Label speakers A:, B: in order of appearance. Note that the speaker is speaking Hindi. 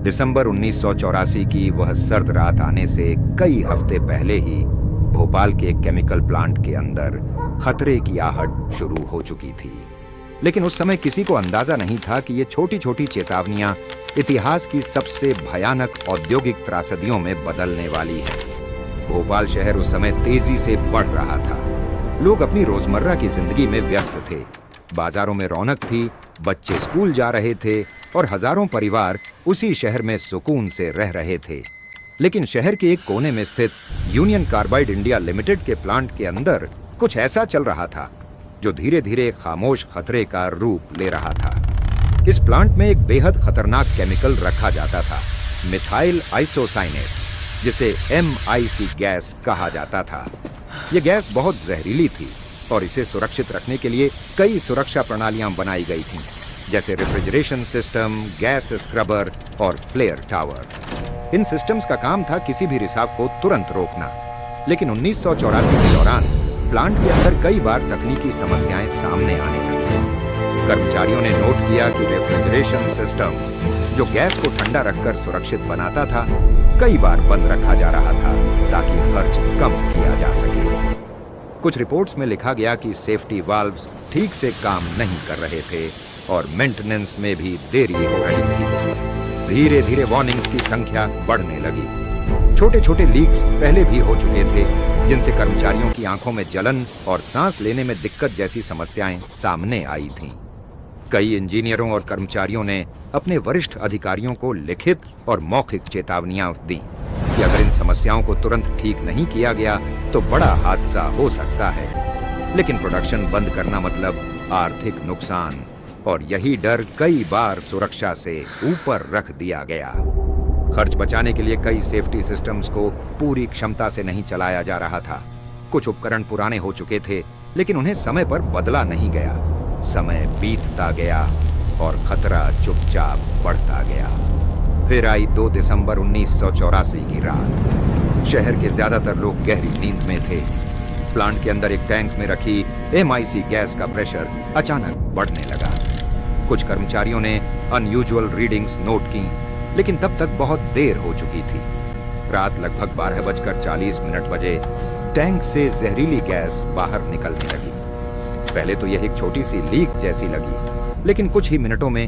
A: दिसंबर 1984 की वह सर्द रात आने से कई हफ्ते पहले ही भोपाल के केमिकल प्लांट के अंदर खतरे की आहट शुरू हो चुकी थी। लेकिन उस समय किसी को अंदाजा नहीं था कि ये छोटी छोटी चेतावनियां इतिहास की सबसे भयानक औद्योगिक त्रासदियों में बदलने वाली है। भोपाल शहर उस समय तेजी से बढ़ रहा था। लोग अपनी रोजमर्रा की जिंदगी में व्यस्त थे। बाजारों में रौनक थी, बच्चे स्कूल जा रहे थे और हजारों परिवार उसी शहर में सुकून से रह रहे थे। लेकिन शहर के एक कोने में स्थित यूनियन कार्बाइड इंडिया लिमिटेड के प्लांट के अंदर कुछ ऐसा चल रहा था जो धीरे धीरे खामोश खतरे का रूप ले रहा था। इस प्लांट में एक बेहद खतरनाक केमिकल रखा जाता था, मिथाइल आइसोसाइनेट, जिसे MIC गैस कहा जाता था। यह गैस बहुत जहरीली थी और इसे सुरक्षित रखने के लिए कई सुरक्षा प्रणालियां बनाई गई थीं, जैसे रेफ्रिजरेशन सिस्टम, गैस स्क्रबर और फ्लेयर टावर। इन सिस्टम्स का काम था किसी भी रिसाव को तुरंत रोकना। लेकिन 1984 के दौरान प्लांट के अंदर कई बार तकनीकी समस्याएं सामने आने लगी। कर्मचारियों ने नोट किया कि रेफ्रिजरेशन सिस्टम, जो गैस को ठंडा रखकर सुरक्षित बनाता था, कई बार बंद रखा जा रहा था ताकि खर्च कम किया जा सके। कुछ रिपोर्ट्स में लिखा गया कि सेफ्टी वाल्व्स ठीक से काम नहीं कर रहे थे और मेंटेनेंस में भी देरी हो रही थी। धीरे धीरे वार्निंग्स की संख्या बढ़ने लगी। छोटे छोटे लीक्स पहले भी हो चुके थे, जिनसे कर्मचारियों की आंखों में जलन और सांस लेने में दिक्कत जैसी समस्याएं सामने आई थीं। कई इंजीनियरों और कर्मचारियों ने अपने वरिष्ठ अधिकारियों को लिखित और मौखिक चेतावनियां दी कि अगर इन समस्याओं को तुरंत ठीक नहीं किया गया तो बड़ा हादसा हो सकता है। लेकिन प्रोडक्शन बंद करना मतलब आर्थिक नुकसान, और यही डर कई बार सुरक्षा से ऊपर रख दिया गया। खर्च बचाने के लिए कई सेफ्टी सिस्टम्स को पूरी क्षमता से नहीं चलाया जा रहा था। कुछ उपकरण पुराने हो चुके थे, लेकिन उन्हें समय पर बदला नहीं गया। समय बीतता गया और खतरा चुपचाप बढ़ता गया। फिर आई 2 दिसंबर 1984 की रात। शहर के ज्यादातर लोग गहरी नींद में थे। प्लांट के अंदर एक टैंक में रखी MIC गैस का प्रेशर अचानक बढ़ने लगा। कुछ कर्मचारियों ने अनयूजुअल रीडिंग्स नोट की, लेकिन तब तक बहुत देर हो चुकी थी। रात लगभग 12:40 बजे टैंक से जहरीली गैस बाहर निकलने लगी। पहले तो यह एक छोटी सी लीक जैसी लगी, लेकिन कुछ ही मिनटों में